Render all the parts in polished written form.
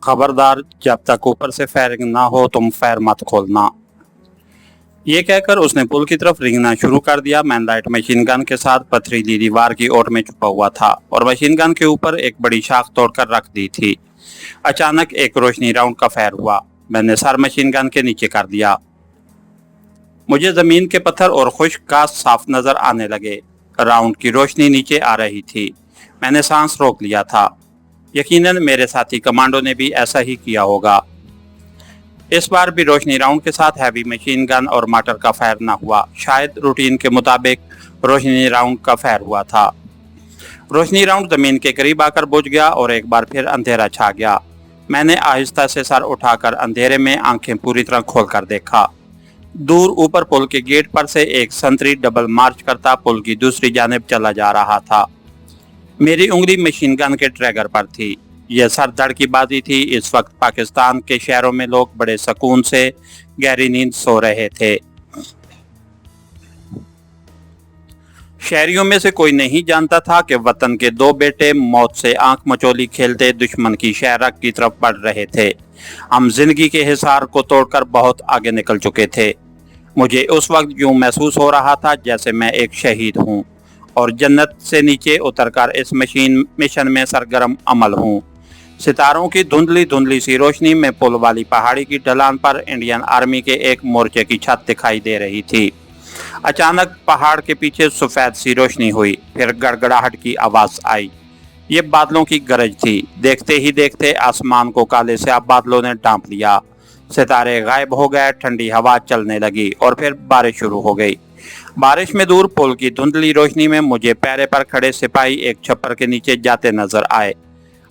खबरदार, जब तक ऊपर से फायरिंग ना हो तुम फायर मत खोलना। ये कहकर उसने पुल की तरफ रेंगना शुरू कर दिया। मैं लाइट मशीन गन के साथ पथरीली दीवार की ओर में छुपा हुआ था और मशीन गन के ऊपर एक बड़ी शाख तोड़कर रख दी थी। अचानक एक रोशनी राउंड का फायर हुआ। मैंने सर मशीन गन के नीचे कर दिया। मुझे जमीन के पत्थर और खुश्क घास साफ नजर आने लगे। राउंड की रोशनी नीचे आ रही थी। मैंने सांस रोक लिया था। यकीनन मेरे साथी कमांडो ने भी ऐसा ही किया होगा। इस बार भी रोशनी राउंड के साथ हैवी मशीन गन और मार्टर का फायर न हुआ। शायद रूटीन के मुताबिक रोशनी राउंड का फायर हुआ था। रोशनी राउंड जमीन के करीब आकर बुझ गया और एक बार फिर अंधेरा छा गया। मैंने आहिस्ता से सर उठाकर अंधेरे में आंखें पूरी तरह खोलकर देखा। दूर ऊपर पुल के गेट पर से एक संतरी डबल मार्च करता पुल की दूसरी जानिब चला जा रहा था। मेरी उंगली मशीन गन के ट्रैगर पर थी। यह सरदर्द की बाजी थी। इस वक्त पाकिस्तान के शहरों में लोग बड़े सुकून से गहरी नींद सो रहे थे। शहरियों में से कोई नहीं जानता था कि वतन के दो बेटे मौत से आंख मचोली खेलते दुश्मन की शहरक की तरफ बढ़ रहे थे। हम जिंदगी के हिसार को तोड़कर बहुत आगे निकल चुके थे। मुझे उस वक्त यूं महसूस हो रहा था जैसे मैं एक शहीद हूं और जन्नत से नीचे उतरकर इस मिशन में सरगर्म अमल हूं। सितारों की धुंधली धुंधली सी रोशनी में पुल वाली पहाड़ी की ढलान पर इंडियन आर्मी के एक मोर्चे की छत दिखाई दे रही थी। अचानक पहाड़ के पीछे सफेद सी रोशनी हुई, फिर गड़गड़ाहट की आवाज आई। ये बादलों की गरज थी। देखते ही देखते आसमान को काले स्याह बादलों ने ढांप लिया। सितारे गायब हो गए, ठंडी हवा चलने लगी और फिर बारिश शुरू हो गई। बारिश में दूर पुल की धुंधली रोशनी में मुझे पैरे पर खड़े सिपाही एक छप्पर के नीचे जाते नजर आए।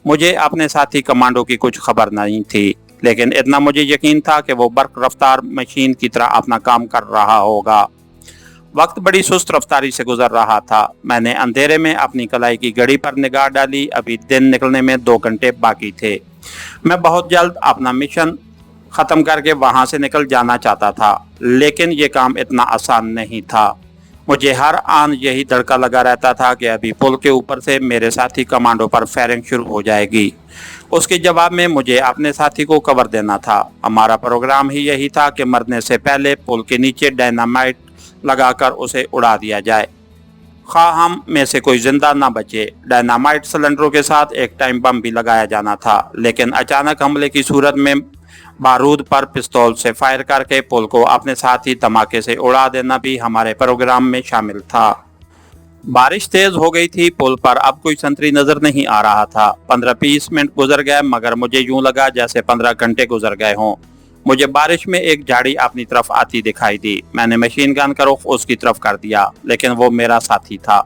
मुझे अपने साथी कमांडो की कुछ खबर नहीं थी, लेकिन इतना मुझे यकीन था कि वो बर्क रफ्तार मशीन की तरह अपना काम कर रहा होगा। वक्त बड़ी सुस्त रफ्तारी से गुजर रहा था। मैंने अंधेरे में अपनी कलाई की घड़ी पर निगाह डाली। अभी दिन निकलने में 2 घंटे बाकी थे। मैं बहुत जल्द अपना मिशन खत्म करके वहां से निकल जाना चाहता था, लेकिन ये काम इतना आसान नहीं था। मुझे हर आन यही धड़का लगा रहता था कि अभी पुल के ऊपर से मेरे साथी कमांडो पर फायरिंग शुरू हो जाएगी। उसके जवाब में मुझे अपने साथी को कवर देना था। हमारा प्रोग्राम ही यही था कि मरने से पहले पुल के नीचे डायनामाइट लगाकर उसे उड़ा दिया जाए, खा हम में से कोई जिंदा ना बचे। डायनामाइट सिलेंडरों के साथ एक टाइम बम भी लगाया जाना था, लेकिन अचानक हमले की सूरत में बारूद पर पिस्तौल से फायर करके पुल को अपने साथ ही धमाके से उड़ा देना भी हमारे प्रोग्राम में शामिल था। बारिश तेज हो गई थी। पुल पर अब कोई संतरी नजर नहीं आ रहा था। 15-20 मिनट गुजर गए, मगर मुझे यूं लगा जैसे 15 घंटे गुजर गए हों। मुझे बारिश में एक झाड़ी अपनी तरफ आती दिखाई दी। मैंने मशीन गन का रुख उसकी तरफ कर दिया, लेकिन वो मेरा साथी था।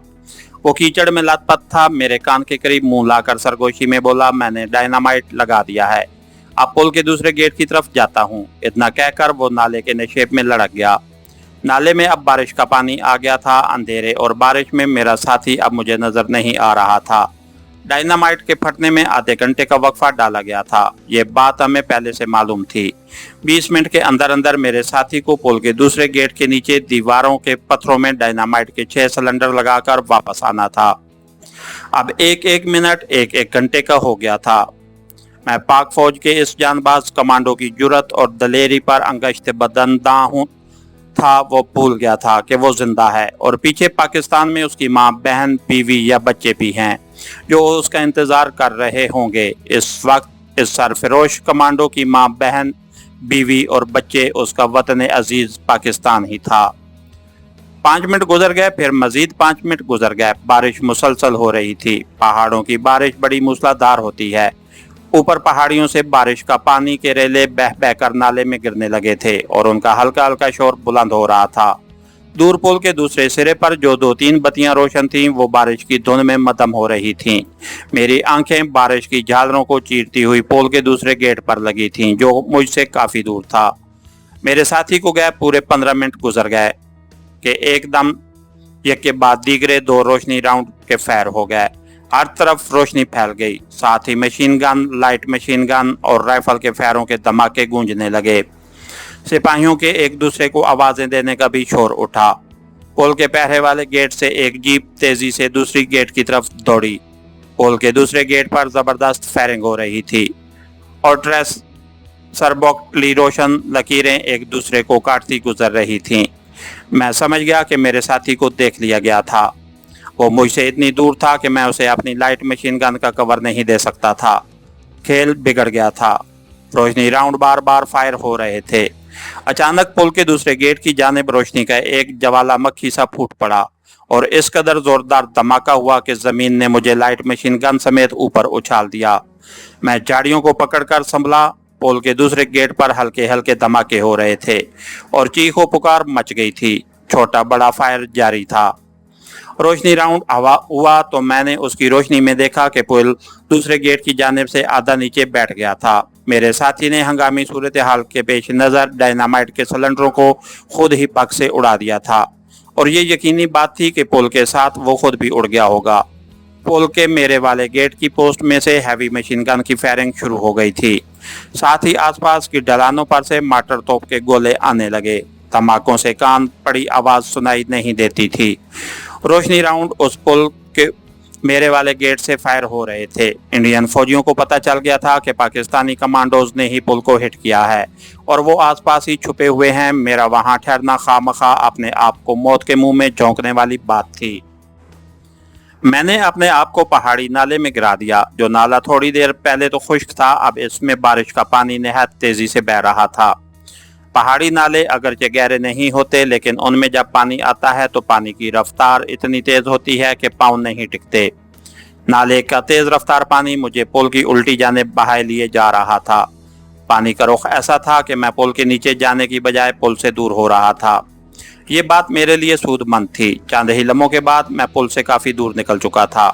वो कीचड़ में लथपथ था। मेरे कान के करीब मुंह लाकर सरगोशी में बोला, मैंने डायनामाइट लगा दिया है, अब पुल के दूसरे गेट की तरफ जाता हूँ। इतना कहकर वो नाले के निक्षेप में लड़क गया। नाले में अब बारिश का पानी आ गया था। अंधेरे और बारिश में मेरा साथी अब मुझे नजर नहीं आ रहा था। डायनामाइट के फटने में आधे घंटे का वक्फा डाला गया था। ये बात हमें पहले से मालूम थी। 20 मिनट के अंदर अंदर मेरे साथी को पुल के दूसरे गेट के नीचे दीवारों के पत्थरों में डायनामाइट के 6 सिलेंडर लगाकर वापस आना था। अब एक एक मिनट एक एक घंटे का हो गया था। मैं पाक फौज के इस जानबाज कमांडो की जुर्रत और दलेरी पर अंगश्त बदनदा हूँ था। वो भूल गया था कि वो जिंदा है और पीछे पाकिस्तान में उसकी माँ, बहन, बीवी या बच्चे भी हैं जो उसका इंतजार कर रहे होंगे। इस वक्त इस सरफरोश कमांडो की माँ, बहन, बीवी और बच्चे उसका वतन अजीज पाकिस्तान ही था। 5 मिनट गुजर गए, फिर मजीद 5 मिनट गुजर गए। बारिश मुसलसल हो रही थी। पहाड़ों की बारिश बड़ी मूसलाधार होती है। ऊपर पहाड़ियों से बारिश का पानी के रेले बह बह कर नाले में गिरने लगे थे और उनका हल्का हल्का शोर बुलंद हो रहा था। दूर पुल के दूसरे सिरे पर जो 2-3 बत्तियां रोशन थीं, वो बारिश की धुंध में मदम हो रही थीं। मेरी आंखें बारिश की झालरों को चीरती हुई पुल के दूसरे गेट पर लगी थीं, जो मुझसे काफी दूर था। मेरे साथी को गए पूरे 15 मिनट गुजर गए कि एकदम एक के बाद दीगरे 2 रोशनी राउंड के फायर हो गए। हर तरफ रोशनी फैल गई। साथ ही machine gun, light machine gun और राइफल के फायरों के धमाके गूंजने लगे। सिपाहियों के एक दूसरे को आवाजें देने का भी शोर उठा। पुल के पहरे वाले गेट से एक जीप तेजी से दूसरी गेट की तरफ दौड़ी। पुल के दूसरे गेट पर जबरदस्त फायरिंग हो रही थी और ट्रेस सरबोक्टली रोशन लकीरें एक दूसरे को काटती गुजर रही थीं। मैं समझ गया कि मेरे साथी को देख लिया गया था। वो मुझसे इतनी दूर था कि मैं उसे अपनी लाइट मशीन गन का कवर नहीं दे सकता था। खेल बिगड़ गया था। रोशनी राउंड बार बार फायर हो रहे थे। अचानक पुल के दूसरे गेट की जानिब रोशनी का एक ज्वालामुखी सा फूट पड़ा और इस कदर जोरदार धमाका हुआ कि जमीन ने मुझे लाइट मशीन गन समेत ऊपर उछाल दिया। मैं झाड़ियों को पकड़कर संभला। पुल के दूसरे गेट पर हल्के हल्के धमाके हो रहे थे और चीखों पुकार मच गई थी। छोटा बड़ा फायर जारी था। रोशनी राउंड हवा हुआ तो मैंने उसकी रोशनी में देखा कि पुल दूसरे गेट की जानिब से आधा नीचे बैठ गया था। मेरे साथी ने हंगामी सूरत हाल के पेश नज़र डायनामाइट के सिलेंडरों को खुद ही पग से उड़ा दिया था और ये यकीनी बात थी कि पुल के साथ वो खुद भी उड़ गया होगा। पुल के मेरे वाले गेट की पोस्ट में से हैवी मशीन गन की फायरिंग शुरू हो गई थी। साथ ही आसपास की ढलानों पर से मार्टर तोप के गोले आने लगे। धमाकों से कान पड़ी आवाज सुनाई नहीं देती थी। रोशनी राउंड उस पुल के मेरे वाले गेट से फायर हो रहे थे। इंडियन फौजियों को पता चल गया था कि पाकिस्तानी कमांडोज ने ही पुल को हिट किया है और वो आसपास ही छुपे हुए हैं। मेरा वहां ठहरना खामखा अपने आप को मौत के मुंह में झोंकने वाली बात थी। मैंने अपने आप को पहाड़ी नाले में गिरा दिया। जो नाला थोड़ी देर पहले तो खुश्क था, अब इसमें बारिश का पानी निहायत तेजी से बह रहा था। पहाड़ी नाले अगरचे गहरे नहीं होते, लेकिन उनमें जब पानी आता है तो पानी की रफ्तार इतनी तेज होती है कि पाँव नहीं टिकते। नाले का तेज रफ्तार पानी मुझे पुल की उल्टी जानिब बहाए लिए जा रहा था। पानी का रुख ऐसा था कि मैं पुल के नीचे जाने की बजाय पुल से दूर हो रहा था। ये बात मेरे लिए सूदमंद थी। चंद ही लम्हों के बाद मैं पुल से काफी दूर निकल चुका था।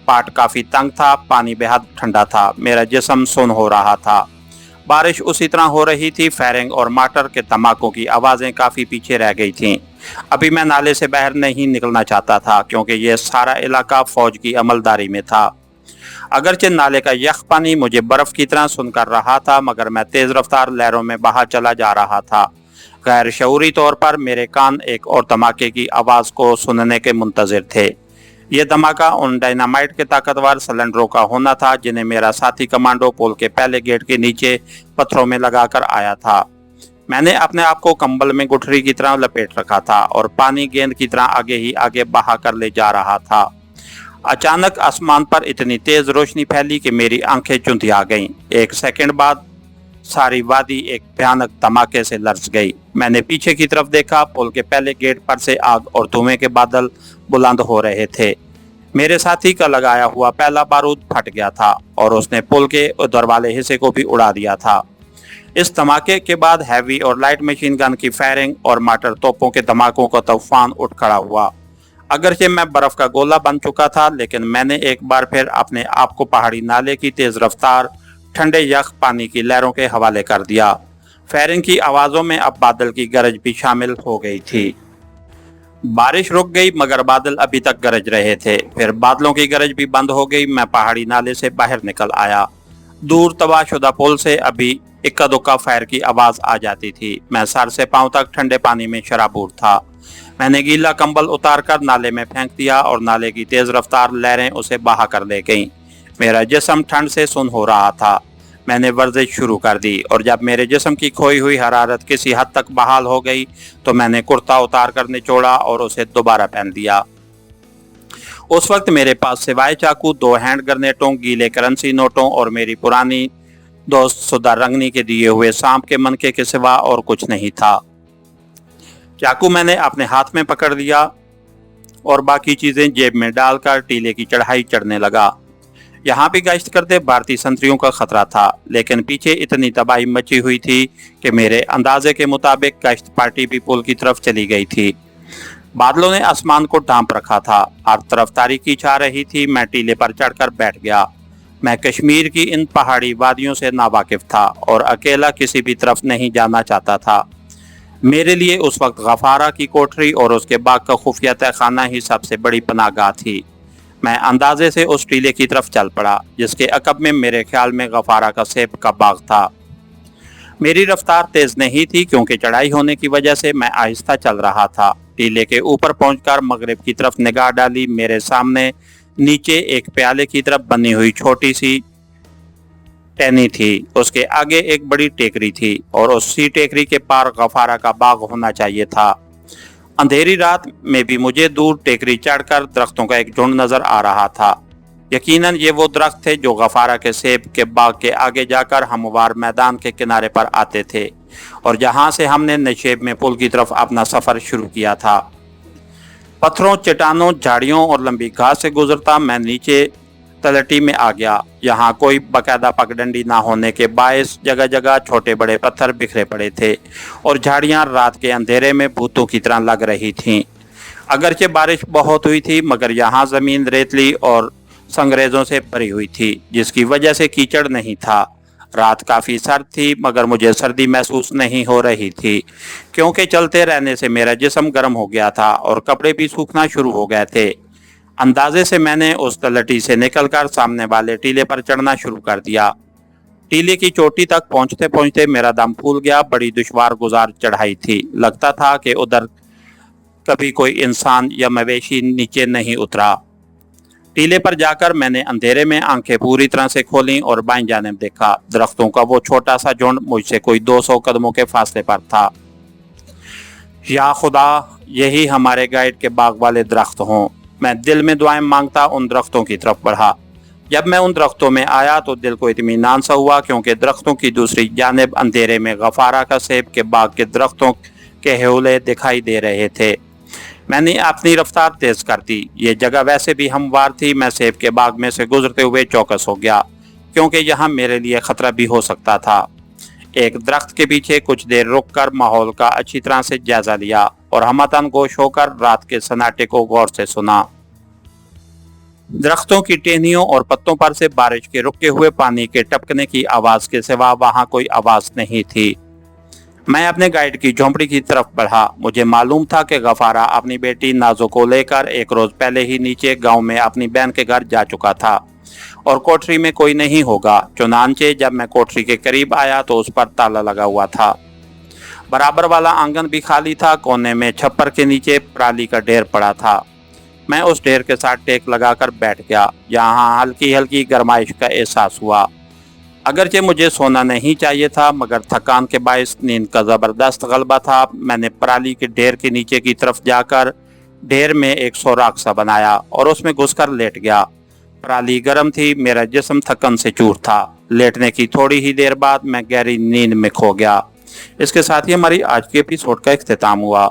पाट काफी तंग था, पानी बेहद ठंडा था, मेरा जिस्म सुन्न हो रहा था। बारिश उसी तरह हो रही थी। फायरिंग और मार्टर के धमाकों की आवाजें काफी पीछे रह गई थीं। अभी मैं नाले से बाहर नहीं निकलना चाहता था क्योंकि यह सारा इलाका फौज की अमलदारी में था। अगरचे नाले का यख पानी मुझे बर्फ की तरह सुनकर रहा था, मगर मैं तेज रफ्तार लहरों में बहा चला जा रहा था। गैर शऊरी तौर पर मेरे कान एक और धमाके की आवाज को सुनने के मुंतजिर थे। यह धमाका उन डायनामाइट के ताकतवर सिलेंडरों का होना था जिन्हें मेरा साथी कमांडो पुल के पहले गेट के नीचे पत्थरों में लगाकर आया था। मैंने अपने आप को कंबल में गुठरी की तरह लपेट रखा था और पानी गेंद की तरह आगे ही आगे बहा कर ले जा रहा था। अचानक आसमान पर इतनी तेज रोशनी फैली कि मेरी आंखें चुंधिया गईं। एक सेकंड बाद सारी वादी एक भयानक धमाके से लरस गई। मैंने पीछे की तरफ देखा। पुल के पहले गेट पर से आग और धुएं के बादल बुलंद हो रहे थे। मेरे साथी का लगाया हुआ पहला बारूद फट गया था और उसने पुल के उधर वाले हिस्से को भी उड़ा दिया था। इस धमाके के बाद हैवी और लाइट मशीन गन की फायरिंग और मार्टर तोपों के धमाकों का तूफान उठ खड़ा हुआ। अगरचे मैं बर्फ का गोला बन चुका था, लेकिन मैंने एक बार फिर अपने आप को पहाड़ी नाले की तेज रफ्तार ठंडे यख पानी की लहरों के हवाले कर दिया। फायरिंग की आवाजों में अब बादल की गरज भी शामिल हो गई थी। बारिश रुक गई मगर बादल अभी तक गरज रहे थे। फिर बादलों की गरज भी बंद हो गई। मैं पहाड़ी नाले से बाहर निकल आया। दूर तबाहशुदा पुल से अभी इक्का दुक्का फायर की आवाज आ जाती थी। मैं सर से पांव तक ठंडे पानी में शराबूर था। मैंने गीला कंबल उतारकर नाले में फेंक दिया और नाले की तेज रफ्तार लहरें उसे बहा कर ले गईं। मेरा जिस्म ठंड से सुन्न हो रहा था। मैंने वर्जिश शुरू कर दी और जब मेरे जिस्म की खोई हुई हरारत किसी हद तक बहाल हो गई तो मैंने कुर्ता उतार कर निचोड़ा और उसे दोबारा पहन दिया। उस वक्त मेरे पास सिवाय चाकू, 2 हैंड ग्रेनेडों, गीले करेंसी नोटों और मेरी पुरानी दोस्त सुधा रंगनी के दिए हुए सांप के मनके के सिवा और कुछ नहीं था। चाकू मैंने अपने हाथ में पकड़ लिया और बाकी चीजें जेब में डालकर टीले की चढ़ाई चढ़ने लगा। यहाँ भी गश्त करते भारतीय संतरियों का खतरा था, लेकिन पीछे इतनी तबाही मची हुई थी कि मेरे अंदाजे के मुताबिक गश्त पार्टी भी पुल की तरफ चली गई थी। बादलों ने आसमान को ढांप रखा था। हर तरफ तारीकी छा रही थी। मैं टीले पर चढ़कर बैठ गया। मैं कश्मीर की इन पहाड़ी वादियों से नावाकिफ था और अकेला किसी भी तरफ नहीं जाना चाहता था। मेरे लिए उस वक्त गफारा की कोठरी और उसके बाग का खुफिया तहखाना ही सबसे बड़ी पनाहगाह थी। मैं अंदाजे से उस टीले की तरफ चल पड़ा जिसके अकब में मेरे ख्याल में गफारा का सेब का बाग था। मेरी रफ्तार तेज नहीं थी क्योंकि चढ़ाई होने की वजह से मैं आहिस्ता चल रहा था। टीले के ऊपर पहुंचकर मगरिब की तरफ निगाह डाली। मेरे सामने नीचे एक प्याले की तरफ बनी हुई छोटी सी टहनी थी, उसके आगे एक बड़ी टेकरी थी और उसी टेकरी के पार गफारा का बाग होना चाहिए था। अंधेरी रात में भी मुझे दूर टेकरी चढ़कर दरख्तों का एक झुंड नजर आ रहा था। यकीनन ये वो दरख्त थे जो गफारा के सेब के बाग के आगे जाकर हमवार मैदान के किनारे पर आते थे और जहां से हमने नशेब में पुल की तरफ अपना सफर शुरू किया था। पत्थरों, चट्टानों, झाड़ियों और लंबी घास से गुजरता मैं नीचे तलहटी में आ गया। यहाँ कोई बाकायदा पगडंडी ना होने के बायस जगह जगह छोटे बड़े पत्थर बिखरे पड़े थे और झाड़ियाँ रात के अंधेरे में भूतों की तरह लग रही थीं। अगरचे बारिश बहुत हुई थी मगर यहाँ जमीन रेतली और संगरेजों से भरी हुई थी जिसकी वजह से कीचड़ नहीं था। रात काफ़ी सर्द थी मगर मुझे सर्दी महसूस नहीं हो रही थी क्योंकि चलते रहने से मेरा जिस्म गर्म हो गया था और कपड़े भी सूखना शुरू हो गए थे। अंदाजे से मैंने उस तलहटी से निकलकर सामने वाले टीले पर चढ़ना शुरू कर दिया। टीले की चोटी तक पहुंचते पहुंचते मेरा दम फूल गया। बड़ी दुश्वार गुजार चढ़ाई थी। लगता था कि उधर कभी कोई इंसान या मवेशी नीचे नहीं उतरा। टीले पर जाकर मैंने अंधेरे में आंखें पूरी तरह से खोलीं और बाईं जानिब देखा। दरख्तों का वो छोटा सा झुंड मुझसे कोई 200 कदमों के फासले पर था। या खुदा, यही हमारे गाइड के बाग वाले दरख्त हों। मैं दिल में दुआएं मांगता उन दरख्तों की तरफ बढ़ा। जब मैं उन दरख्तों में आया तो दिल को इत्मीनान सा हुआ क्योंकि दरख्तों की दूसरी जानिब अंधेरे में गफारा का सेब के बाग के दरख्तों के हेवले दिखाई दे रहे थे। मैंने अपनी रफ्तार तेज कर दी। ये जगह वैसे भी हमवार थी। मैं सेब के बाग में से गुजरते हुए चौकस हो गया क्योंकि यहाँ मेरे लिए खतरा भी हो सकता था। एक दरख्त के पीछे कुछ देर रुककर माहौल का अच्छी तरह से जायजा लिया और हमतन गोश होकर रात के सन्नाटे को गौर से सुना। दरख्तों की टहनियों और पत्तों पर से बारिश के रुके हुए पानी के टपकने की आवाज के सिवा वहां कोई आवाज नहीं थी। मैं अपने गाइड की झोंपड़ी की तरफ बढ़ा। मुझे मालूम था कि गफारा अपनी बेटी नाजो को लेकर एक रोज पहले ही नीचे गांव में अपनी बहन के घर जा चुका था और कोठरी में कोई नहीं होगा। चुनांचे जब मैं कोठरी के करीब आया तो उस पर ताला लगा हुआ था। बराबर वाला आंगन भी खाली था। कोने में छप्पर के नीचे पराली का ढेर पड़ा था। मैं उस ढेर के साथ टेक लगाकर बैठ गया। यहाँ हल्की हल्की गर्माइश का एहसास हुआ। अगरचे मुझे सोना नहीं चाहिए था मगर थकान के बायस नींद का ज़बरदस्त गलबा था। मैंने पराली के ढेर के नीचे की तरफ जाकर ढेर में एक सोराख सा बनाया और उसमें घुसकर लेट गया। पराली गर्म थी। मेरा जिस्म थकन से चूर था। लेटने की थोड़ी ही देर बाद मैं गहरी नींद में खो गया। इसके साथ ही हमारी आज की एपिसोड का इख्तिताम हुआ।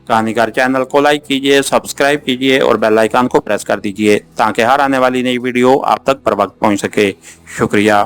कहानीकार चैनल को लाइक कीजिए, सब्सक्राइब कीजिए और बेल आइकन को प्रेस कर दीजिए ताकि हर आने वाली नई वीडियो आप तक बर वक्त पहुँच सके। शुक्रिया।